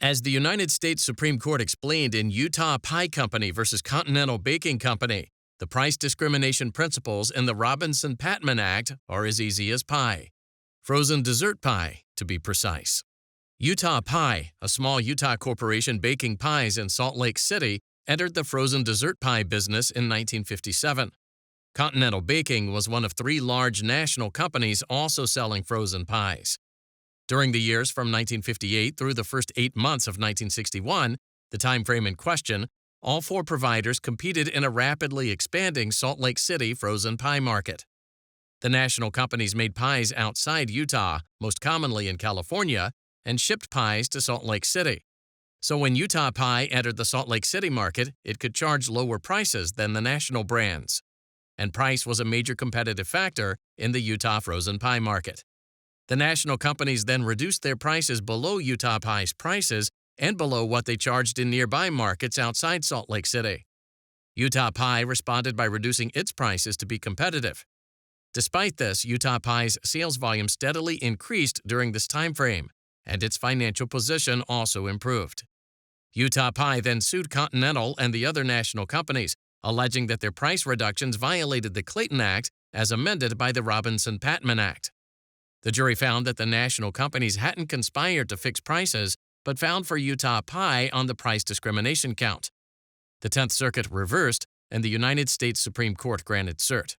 As the United States Supreme Court explained in Utah Pie Company versus Continental Baking Company, the price discrimination principles in the Robinson Patman Act are as easy as pie. Frozen dessert pie, to be precise. Utah Pie, a small Utah corporation baking pies in Salt Lake City, entered the frozen dessert pie business in 1957. Continental Baking was one of three large national companies also selling frozen pies. During the years from 1958 through the first 8 months of 1961, the time frame in question, all four providers competed in a rapidly expanding Salt Lake City frozen pie market. The national companies made pies outside Utah, most commonly in California, and shipped pies to Salt Lake City. So when Utah Pie entered the Salt Lake City market, it could charge lower prices than the national brands. And price was a major competitive factor in the Utah frozen pie market. The national companies then reduced their prices below Utah Pie's prices and below what they charged in nearby markets outside Salt Lake City. Utah Pie responded by reducing its prices to be competitive. Despite this, Utah Pie's sales volume steadily increased during this time frame, and its financial position also improved. Utah Pie then sued Continental and the other national companies, alleging that their price reductions violated the Clayton Act as amended by the Robinson Patman Act. The jury found that the national companies hadn't conspired to fix prices, but found for Utah Pie on the price discrimination count. The 10th Circuit reversed, and the United States Supreme Court granted cert.